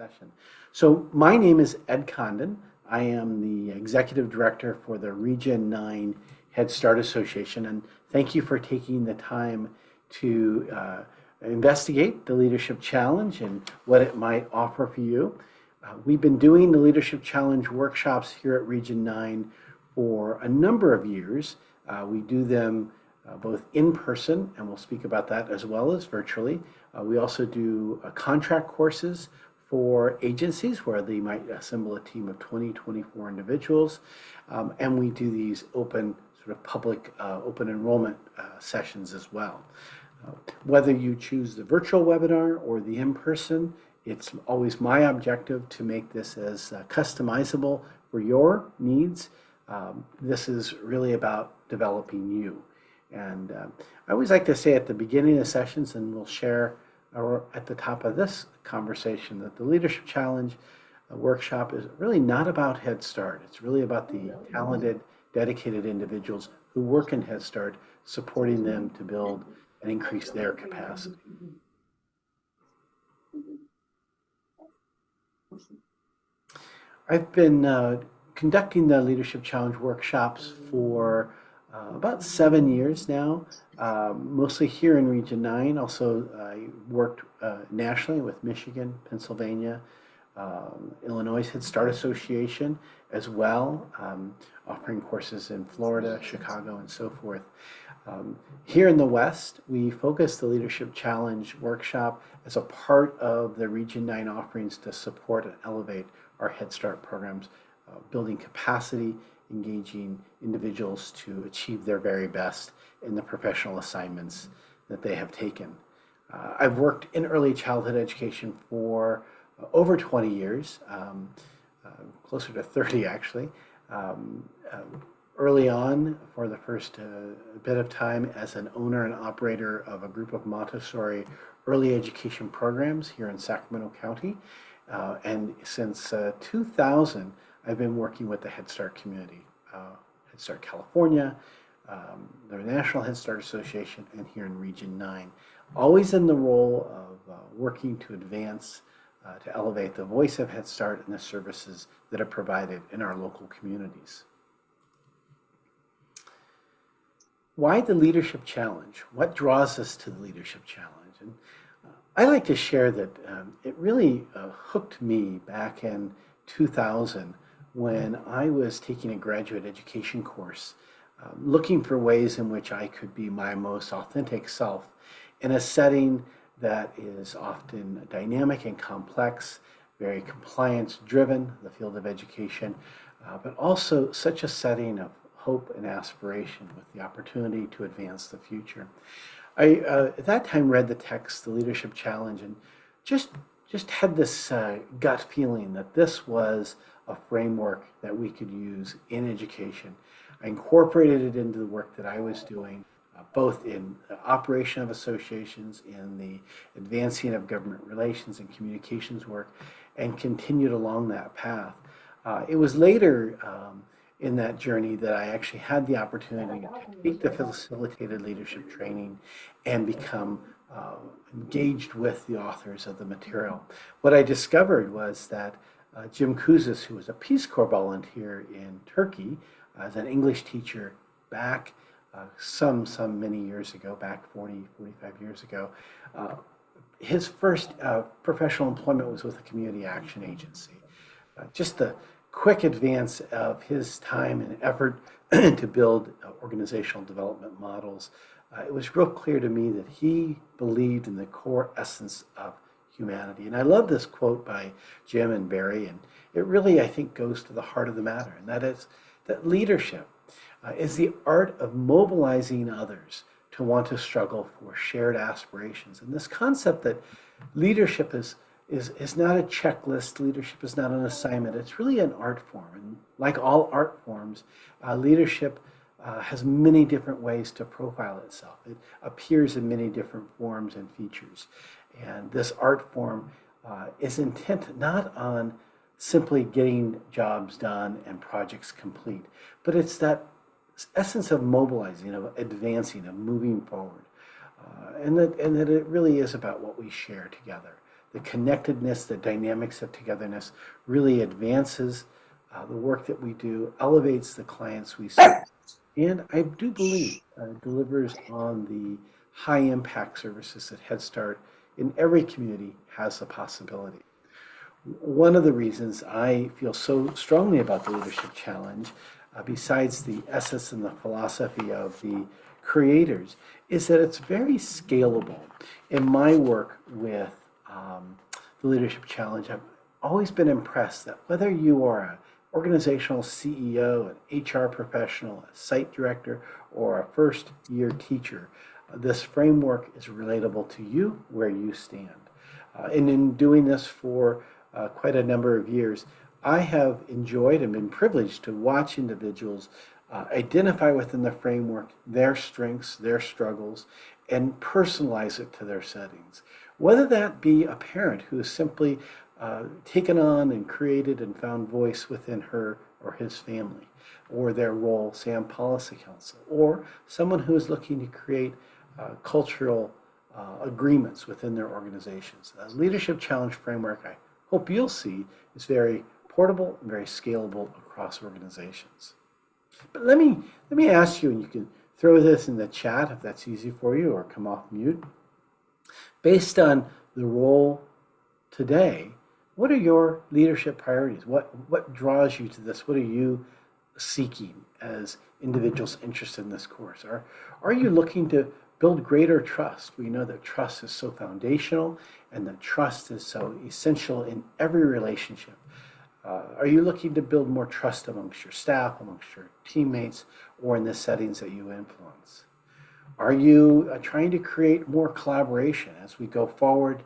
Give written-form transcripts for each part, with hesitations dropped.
session. So my name is Ed Condon. I am the Executive Director for the Region 9 Head Start Association, and thank you for taking the time to investigate the Leadership Challenge and what it might offer for you. We've been doing the Leadership Challenge workshops here at Region 9 for a number of years. We do them both in person, and we'll speak about that, as well as virtually. We also do contract courses for agencies where they might assemble a team of 20, 24 individuals. And we do these open, sort of public open enrollment sessions as well. Whether you choose the virtual webinar or the in-person, it's always my objective to make this as customizable for your needs. This is really about developing you. And I always like to say at the beginning of sessions, and we'll share at the top of this conversation, that the Leadership Challenge workshop is really not about Head Start. It's really about the talented, dedicated individuals who work in Head Start, supporting them to build and increase their capacity. I've been conducting the Leadership Challenge workshops for about 7 years now, mostly here in Region 9. Also, I worked nationally with Michigan, Pennsylvania, Illinois Head Start Association as well, offering courses in Florida, Chicago, and so forth. Here in the West, we focus the Leadership Challenge workshop as a part of the Region 9 offerings to support and elevate our Head Start programs, building capacity, engaging individuals to achieve their very best in the professional assignments that they have taken. I've worked in early childhood education for over 20 years, closer to 30 actually. Early on, for the first bit of time, as an owner and operator of a group of Montessori early education programs here in Sacramento County. And since 2000, I've been working with the Head Start community, Head Start California, the National Head Start Association, and here in Region 9. Always in the role of working to advance, to elevate the voice of Head Start and the services that are provided in our local communities. Why the Leadership Challenge? What draws us to the Leadership Challenge? And I like to share that it really hooked me back in 2000 when I was taking a graduate education course, looking for ways in which I could be my most authentic self in a setting that is often dynamic and complex, very compliance-driven, the field of education, but also such a setting of hope and aspiration with the opportunity to advance the future. I, at that time, read the text, The Leadership Challenge, and just had this gut feeling that this was a framework that we could use in education. I incorporated it into the work that I was doing, both in the operation of associations, in the advancing of government relations and communications work, and continued along that path. It was later in that journey that I actually had the opportunity to take the facilitated leadership training and become engaged with the authors of the material. What I discovered was that Jim Kouzes, who was a Peace Corps volunteer in Turkey as an English teacher back some many years ago, back 40, 45 years ago, his first professional employment was with a community action agency. Just the quick advance of his time and effort to build organizational development models, it was real clear to me that he believed in the core essence of humanity. And I love this quote by Jim and Barry, and it really, I think, goes to the heart of the matter, and that is that leadership is the art of mobilizing others to want to struggle for shared aspirations. And this concept that leadership is not a checklist, leadership is not an assignment, it's really an art form. And like all art forms, leadership has many different ways to profile itself. It appears in many different forms and features. And this art form is intent not on simply getting jobs done and projects complete, but it's that essence of mobilizing, of advancing, of moving forward. And that it really is about what we share together. the connectedness, the dynamics of togetherness really advances the work that we do, elevates the clients we serve, and I do believe delivers on the high impact services that Head Start in every community has the possibility. One of the reasons I feel so strongly about the Leadership Challenge, besides the essence and the philosophy of the creators, is that it's very scalable. In my work with the Leadership Challenge, I've always been impressed that whether you are an organizational CEO, an HR professional, a site director, or a first year teacher, this framework is relatable to you where you stand. And in doing this for quite a number of years, I have enjoyed and been privileged to watch individuals identify within the framework their strengths, their struggles, and personalize it to their settings. Whether that be a parent who has simply taken on and created and found voice within her or his family, or their role, say, on policy council, or someone who is looking to create cultural agreements within their organizations. The Leadership Challenge framework, I hope you'll see, is very portable and very scalable across organizations. But let me ask you, and you can throw this in the chat if that's easy for you, or come off mute. Based on the role today, what are your leadership priorities? What draws you to this? What are you seeking as individuals interested in this course? Are you looking to build greater trust? We know that trust is so foundational and that trust is so essential in every relationship. Are you looking to build more trust amongst your staff, amongst your teammates, or in the settings that you influence? Are you trying to create more collaboration as we go forward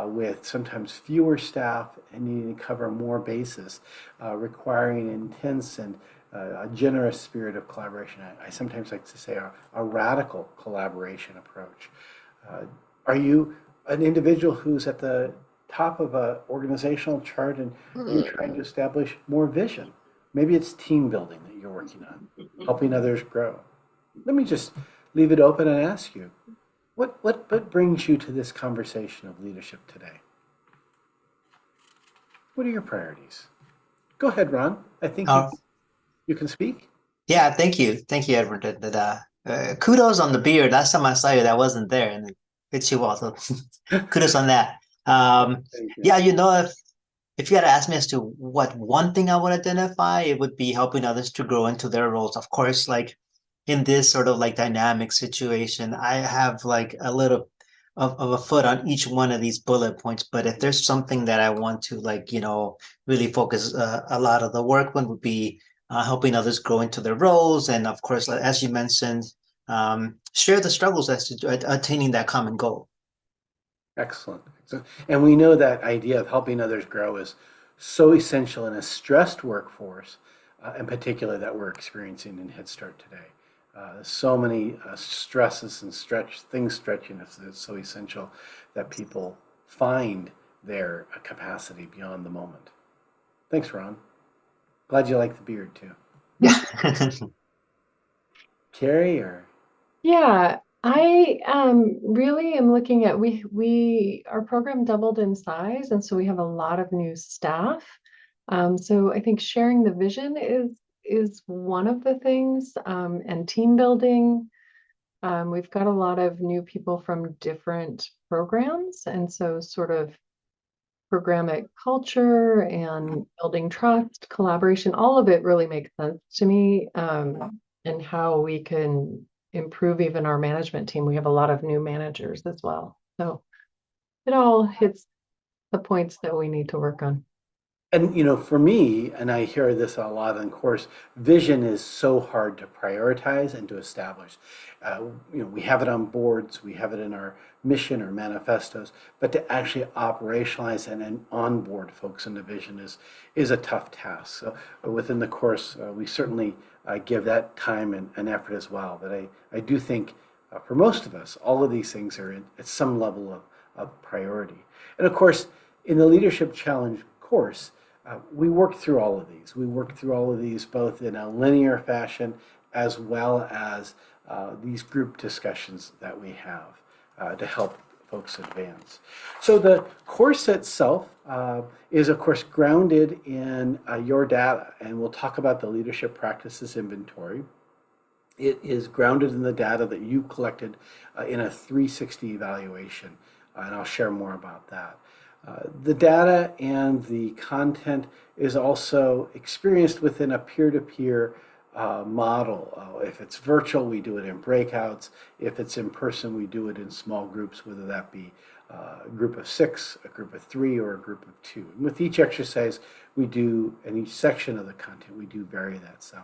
with sometimes fewer staff and needing to cover more bases, requiring intense and a generous spirit of collaboration? I sometimes like to say a radical collaboration approach. Are you an individual who's at the top of an organizational chart and you're trying to establish more vision? Maybe it's team building that you're working on, helping others grow. Let me just leave it open and ask you, what brings you to this conversation of leadership today? What are your priorities? Go ahead, Ron. I think you can speak. Yeah, thank you. Thank you, Edward. Kudos on the beard. Last time I saw you, that wasn't there, and it fits you well. So kudos on that. Thank you. Yeah, if you had to ask me as to what one thing I would identify, it would be helping others to grow into their roles. Of course, like in this sort of like dynamic situation, I have like a little of a foot on each one of these bullet points. But if there's something that I want to like, really focus a lot of the work on would be helping others grow into their roles. And of course, like, as you mentioned, share the struggles as to attaining that common goal. Excellent. And we know that idea of helping others grow is so essential in a stressed workforce, in particular that we're experiencing in Head Start today. So many stresses and things stretching us. It's so essential that people find their capacity beyond the moment. Thanks, Ron. Glad you like the beard too. Yeah. Carrie, or Yeah, I really am looking at our program doubled in size, and so we have a lot of new staff. So I think sharing the vision is one of the things, and team building. We've got a lot of new people from different programs, and so sort of programmatic culture and building trust, collaboration, all of it really makes sense to me, and how we can improve even our management team. We have a lot of new managers as well. So it all hits the points that we need to work on. And for me, and I hear this a lot in course, vision is so hard to prioritize and to establish. We have it on boards, we have it in our mission or manifestos, but to actually operationalize and onboard folks into vision is a tough task. So within the course, we certainly give that time and effort as well. But I do think for most of us, all of these things are at some level of priority. And of course, in the Leadership Challenge course, we work through all of these. We work through all of these both in a linear fashion as well as these group discussions that we have to help folks advance. So the course itself is, of course, grounded in your data, and we'll talk about the leadership practices inventory. It is grounded in the data that you collected in a 360 evaluation, and I'll share more about that. The data and the content is also experienced within a peer-to-peer model. If it's virtual, we do it in breakouts. If it's in person, we do it in small groups, whether that be a group of 6, a group of 3, or a group of 2. And with each exercise we do, in each section of the content, we do vary that some.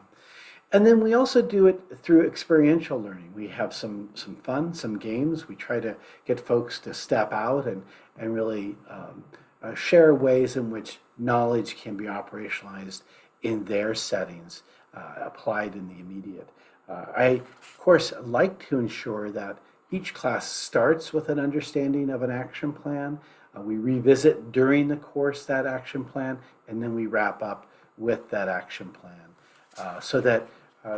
And then we also do it through experiential learning. We have some fun, some games. We try to get folks to step out and really share ways in which knowledge can be operationalized in their settings, applied in the immediate. I, of course, like to ensure that each class starts with an understanding of an action plan. We revisit during the course that action plan, and then we wrap up with that action plan so that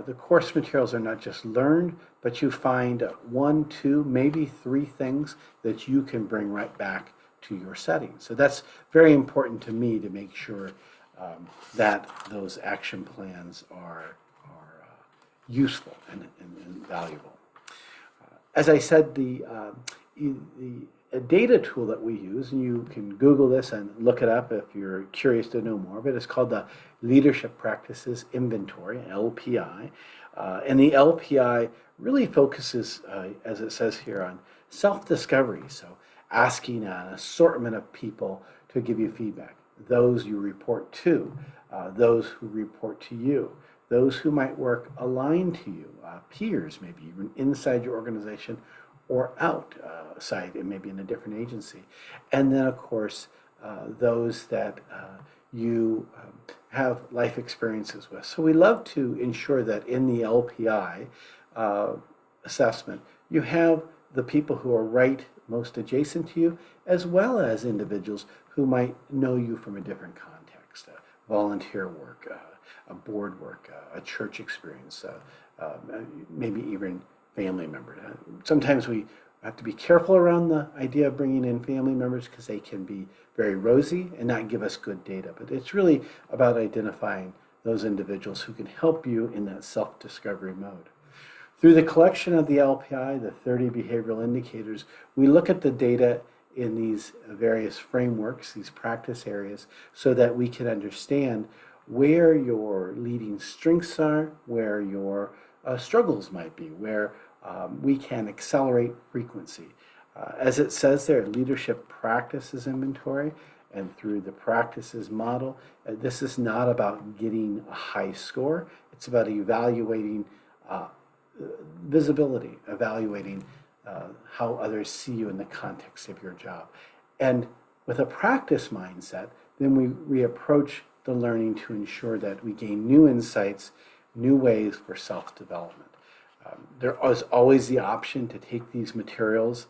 the course materials are not just learned, but you find 1, 2, maybe 3 things that you can bring right back to your setting. So that's very important to me to make sure that those action plans are useful and valuable. As I said, the data tool that we use, and you can Google this and look it up if you're curious to know more of it, is called the Leadership Practices Inventory, LPI. And the LPI really focuses, as it says here, on self-discovery. So asking an assortment of people to give you feedback. Those you report to, those who report to you, those who might work aligned to you, peers maybe even inside your organization or outside, and maybe in a different agency. And then, of course, those that you have life experiences with. So we love to ensure that in the LPI assessment, you have the people who are right most adjacent to you, as well as individuals who might know you from a different context, volunteer work, a board work, a church experience, maybe even family members. Sometimes we have to be careful around the idea of bringing in family members because they can be very rosy and not give us good data. But it's really about identifying those individuals who can help you in that self-discovery mode. Through the collection of the LPI, the 30 behavioral indicators, we look at the data in these various frameworks, these practice areas, so that we can understand where your leading strengths are, where your struggles might be, where we can accelerate frequency. As it says there, leadership practices inventory, and through the practices model, this is not about getting a high score. It's about evaluating visibility, evaluating how others see you in the context of your job. And with a practice mindset, then we reapproach the learning to ensure that we gain new insights, new ways for self-development. There is always the option to take these materials,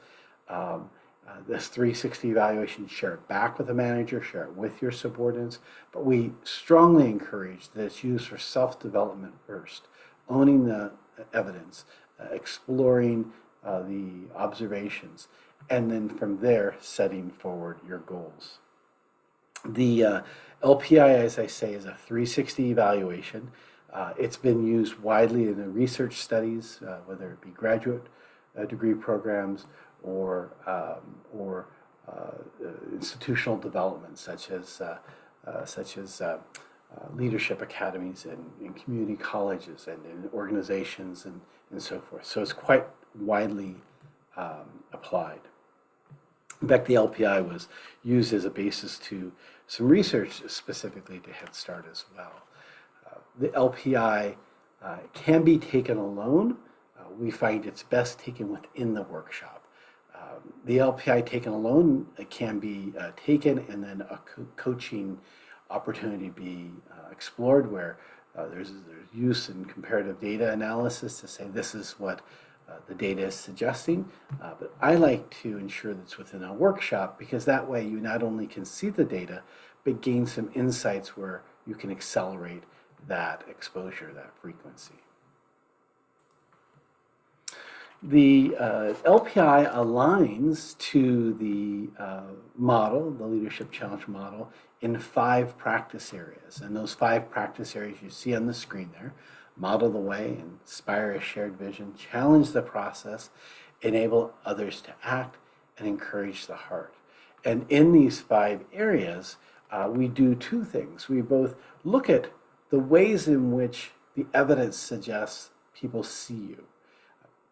this 360 evaluation, share it back with a manager, share it with your subordinates, but we strongly encourage that it's used for self-development first, owning the evidence, exploring the observations, and then from there setting forward your goals. The LPI, as I say, is a 360 evaluation. It's been used widely in the research studies, whether it be graduate degree programs or institutional development, such as leadership academies and community colleges and in organizations and so forth. So it's quite widely applied. In fact, the LPI was used as a basis to some research specifically to Head Start as well. The LPI can be taken alone. We find it's best taken within the workshop. The LPI taken alone can be taken and then a coaching opportunity be explored where there's use in comparative data analysis to say this is what the data is suggesting. But I like to ensure that it's within a workshop because that way you not only can see the data, but gain some insights where you can accelerate that exposure, that frequency. The LPI aligns to the model, the Leadership Challenge model, in 5 practice areas. And those 5 practice areas you see on the screen there: model the way, inspire a shared vision, challenge the process, enable others to act, and encourage the heart. And in these 5 areas, we do 2 things. We both look at the ways in which the evidence suggests people see you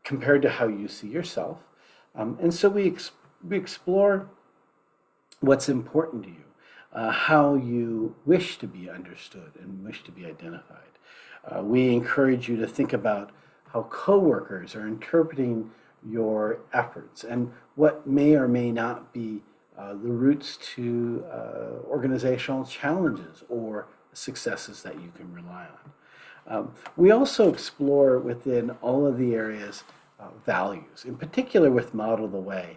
compared to how you see yourself. And so we explore what's important to you, how you wish to be understood and wish to be identified. We encourage you to think about how coworkers are interpreting your efforts and what may or may not be the routes to organizational challenges or successes that you can rely on. We also explore within all of the areas values. In particular with Model the Way,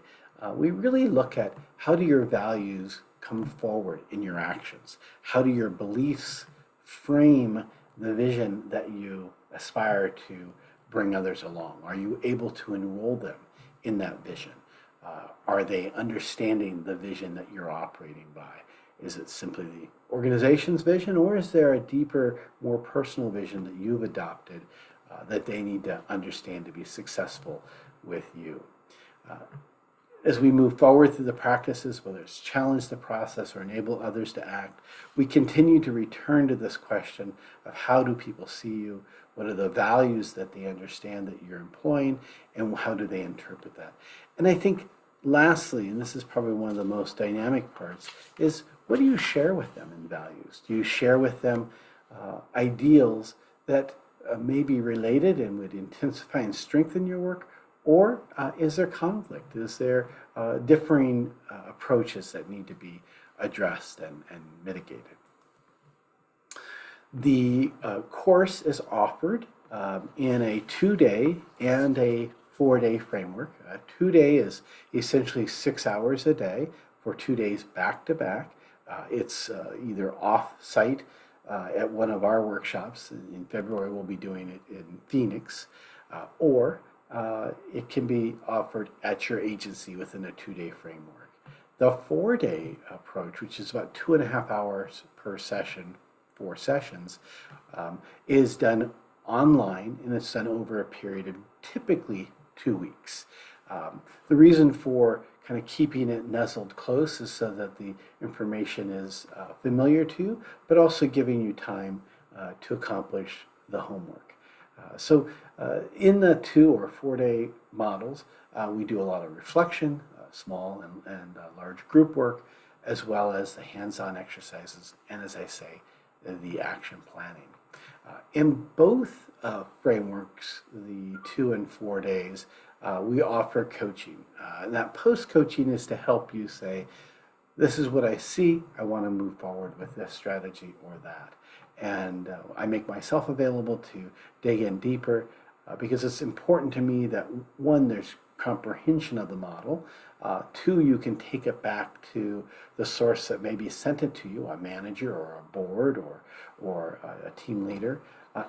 we really look at how do your values come forward in your actions? How do your beliefs frame the vision that you aspire to bring others along? Are you able to enroll them in that vision? Are they understanding the vision that you're operating by? Is it simply the organization's vision, or is there a deeper, more personal vision that you've adopted that they need to understand to be successful with you? As we move forward through the practices, whether it's challenge the process or enable others to act, we continue to return to this question of how do people see you, what are the values that they understand that you're employing, and how do they interpret that? And I think lastly, and this is probably one of the most dynamic parts, is what do you share with them in values? Do you share with them ideals that may be related and would intensify and strengthen your work? Or is there conflict? Is there differing approaches that need to be addressed and mitigated? The course is offered in a 2-day and a 4-day framework. 2-day is essentially 6 hours a day for 2 days back to back. It's either off-site at one of our workshops. In February, we'll be doing it in Phoenix, or it can be offered at your agency within a 2-day framework. The 4-day approach, which is about 2.5 hours per session, 4 sessions, is done online, and it's done over a period of typically 2 weeks. The reason for kind of keeping it nestled close is so that the information is familiar to you, but also giving you time to accomplish the homework. So in the 2 or 4-day models, we do a lot of reflection, small and large group work, as well as the hands-on exercises, and as I say, the action planning. In both frameworks, the 2 and 4 days, we offer coaching. And that post-coaching is to help you say, this is what I see, I want to move forward with this strategy or that. And I make myself available to dig in deeper because it's important to me that, 1, there's comprehension of the model. 2, you can take it back to the source that maybe sent it to you, a manager or a board or a team leader.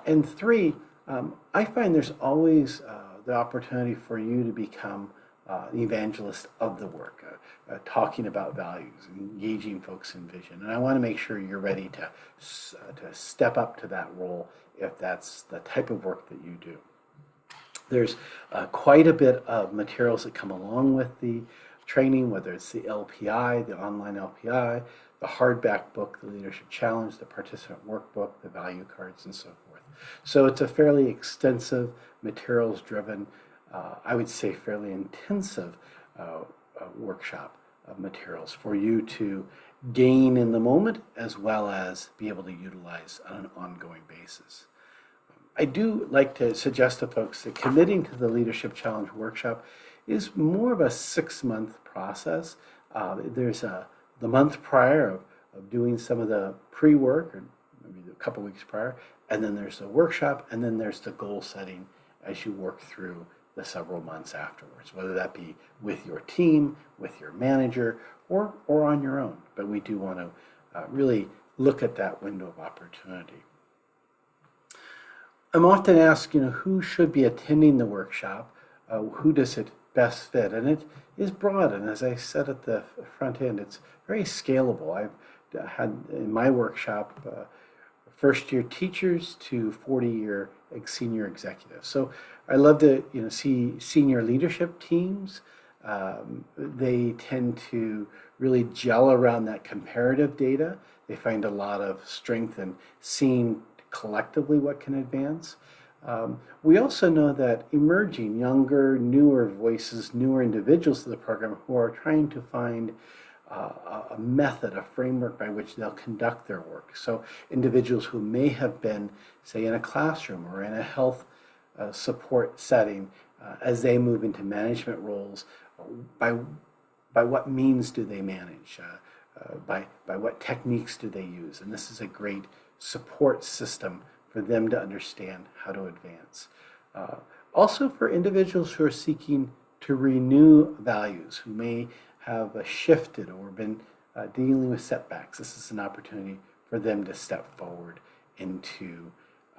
And 3, I find there's always the opportunity for you to become an evangelist of the work, talking about values, engaging folks in vision. And I want to make sure you're ready to step up to that role if that's the type of work that you do. There's quite a bit of materials that come along with the training, whether it's the LPI, the online LPI, the hardback book, the Leadership Challenge, the participant workbook, the value cards, and so forth. So it's a fairly extensive, materials-driven, I would say fairly intensive workshop of materials for you to gain in the moment as well as be able to utilize on an ongoing basis. I do like to suggest to folks that committing to the Leadership Challenge workshop is more of a 6-month process. There's the month prior of doing some of the pre-work, or maybe a couple weeks prior, and then there's the workshop, and then there's the goal setting as you work through the several months afterwards, whether that be with your team, with your manager, or on your own. But we do want to really look at that window of opportunity. I'm often asked, who should be attending the workshop? who does it best fit? And it is broad, and as I said at the front end, it's very scalable. I've had in my workshop first year teachers to 40-year senior executives. So I love to see senior leadership teams. They tend to really gel around that comparative data. They find a lot of strength in seeing collectively what can advance. We also know that emerging younger, newer voices, newer individuals to the program who are trying to find a method, a framework by which they'll conduct their work. So individuals who may have been, say, in a classroom or in a health support setting, as they move into management roles, by what means do they manage? By what techniques do they use? And this is a great support system for them to understand how to advance. Also for individuals who are seeking to renew values, who may have shifted or been dealing with setbacks, this is an opportunity for them to step forward into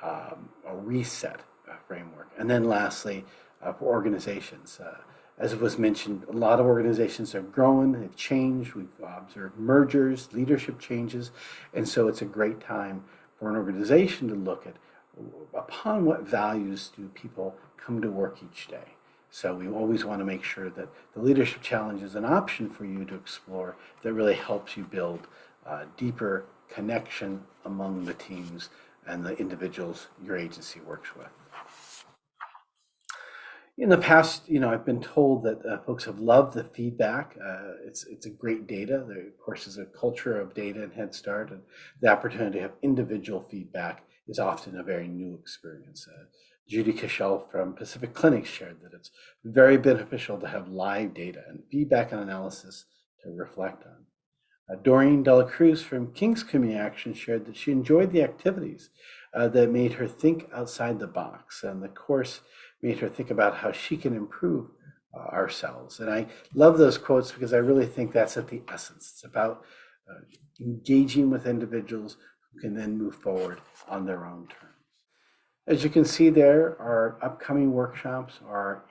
a reset framework. And then lastly, for organizations, as was mentioned, a lot of organizations have grown, they've changed, we've observed mergers, leadership changes, and so it's a great time for an organization to look at upon what values do people come to work each day. So we always want to make sure that the leadership challenge is an option for you to explore that really helps you build deeper connection among the teams and the individuals your agency works with. In the past, I've been told that folks have loved the feedback. It's a great data. There, of course, is a culture of data in Head Start, and the opportunity to have individual feedback is often a very new experience. Judy Cashel from Pacific Clinics shared that it's very beneficial to have live data and feedback and analysis to reflect on. Doreen Dela Cruz from King's Community Action shared that she enjoyed the activities that made her think outside the box, and the course made her think about how she can improve ourselves. And I love those quotes because I really think that's at the essence. It's about engaging with individuals who can then move forward on their own terms. As you can see there, our upcoming workshops are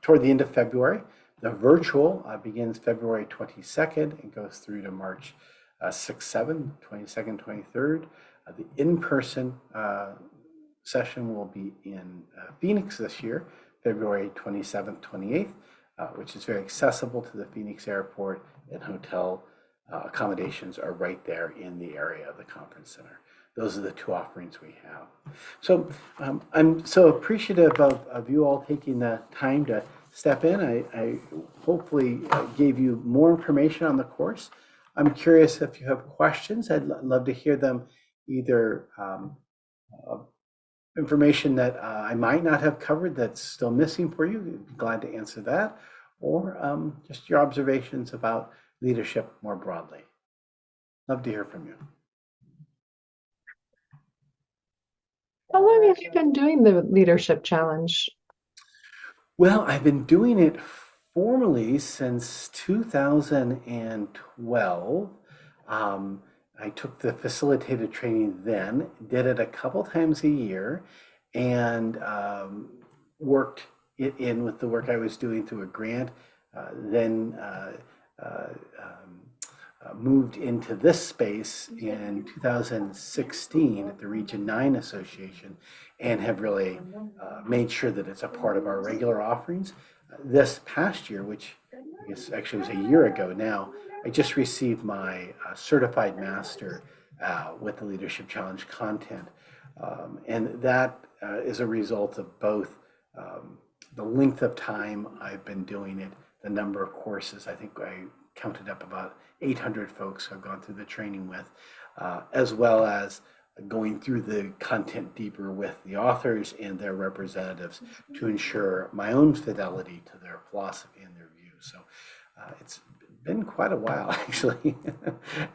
toward the end of February. The virtual begins February 22nd and goes through to March 6th, 7th, 22nd, 23rd. The in-person session will be in Phoenix this year, February 27th, 28th, which is very accessible to the Phoenix airport, and hotel accommodations are right there in the area of the conference center. Those are the two offerings we have. So I'm so appreciative of you all taking the time to step in. I hopefully gave you more information on the course. I'm curious if you have questions. I'd love to hear them, either information that I might not have covered that's still missing for you. I'd be glad to answer that, or just your observations about leadership more broadly. Love to hear from you. How long have you been doing the leadership challenge? Well, I've been doing it formally since 2012. I took the facilitated training then, did it a couple times a year, and worked it in with the work I was doing through a grant. Then moved into this space in 2016 at the Region 9 Association, and have really made sure that it's a part of our regular offerings. This past year, which I guess actually was a year ago now, I just received my certified master with the Leadership Challenge content. And that is a result of both the length of time I've been doing it, the number of courses. I think I counted up about 800 folks I've gone through the training with, as well as going through the content deeper with the authors and their representatives to ensure my own fidelity to their philosophy and their views. So it's been quite a while, actually.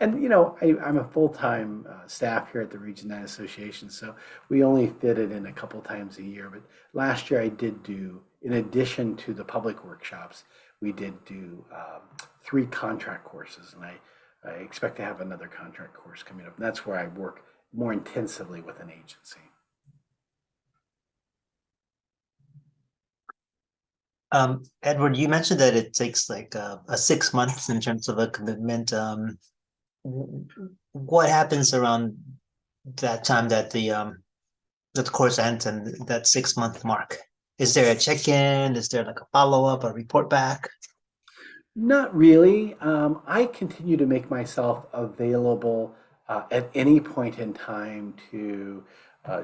And I'm a full-time staff here at the Region 9 Association, so we only fit it in a couple times a year. But last year I did do, in addition to the public workshops, we did do 3 contract courses, and I expect to have another contract course coming up. And that's where I work more intensively with an agency. Edward, you mentioned that it takes like a 6 months in terms of a commitment. What happens around that time that the course ends and that 6 month mark? Is there a check-in? Is there like a follow-up, a report back? Not really. I continue to make myself available at any point in time to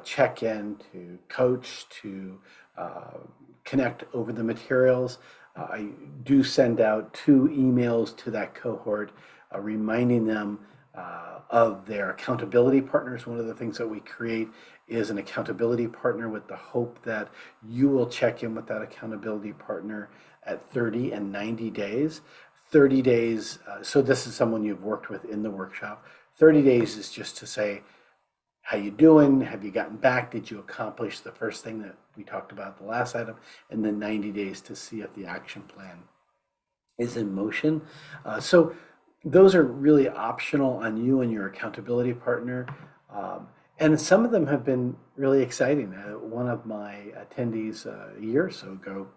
check in, to coach, to uh, connect over the materials. I do send out 2 emails to that cohort, reminding them of their accountability partners. One of the things that we create is an accountability partner with the hope that you will check in with that accountability partner at 30 and 90 days. 30 days, so this is someone you've worked with in the workshop. 30 days is just to say, how you doing? Have you gotten back? Did you accomplish the first thing that we talked about, the last item? And then 90 days to see if the action plan is in motion. So those are really optional on you and your accountability partner. And some of them have been really exciting. One of my attendees a year or so ago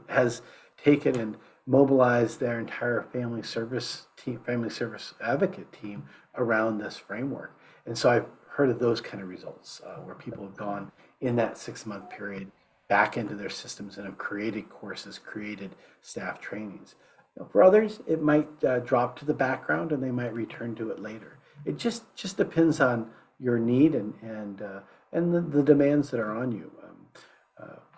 has taken and mobilized their entire family service team, family service advocate team around this framework. And so I've heard of those kind of results where people have gone in that 6 month period back into their systems and have created courses, created staff trainings. For others, it might drop to the background and they might return to it later. It just depends on your need and the demands that are on you.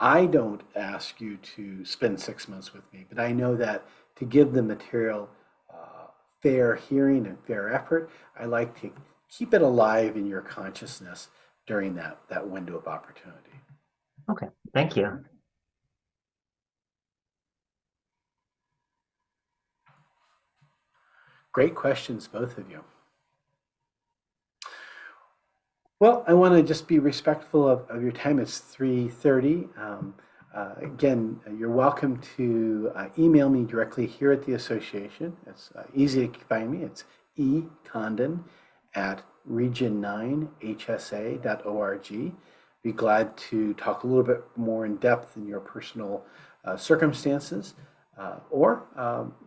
I don't ask you to spend 6 months with me, but I know that to give the material fair hearing and fair effort, I like to keep it alive in your consciousness during that window of opportunity. Okay, thank you. Great questions, both of you. Well, I want to just be respectful of your time. It's 3:30. Again, you're welcome to email me directly here at the association. It's easy to find me. It's econdon@region9hsa.org. Be glad to talk a little bit more in depth in your personal circumstances. Or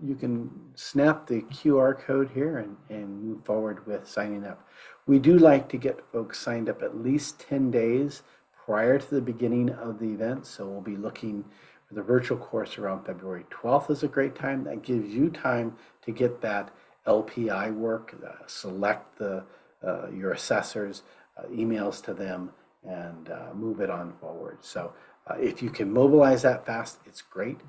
you can snap the QR code here and move forward with signing up. We do like to get folks signed up at least 10 days prior to the beginning of the event. So we'll be looking for the virtual course around February 12th is a great time. That gives you time to get that LPI work, select your assessors, emails to them, and move it on forward. So if you can mobilize that fast, it's great.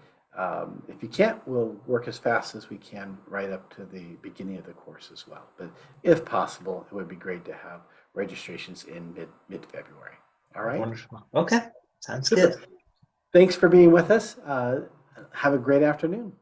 If you can't, we'll work as fast as we can right up to the beginning of the course as well. But if possible, it would be great to have registrations in mid-February. All right? Wonderful. Okay, sounds Super. good. Thanks for being with us. Have a great afternoon.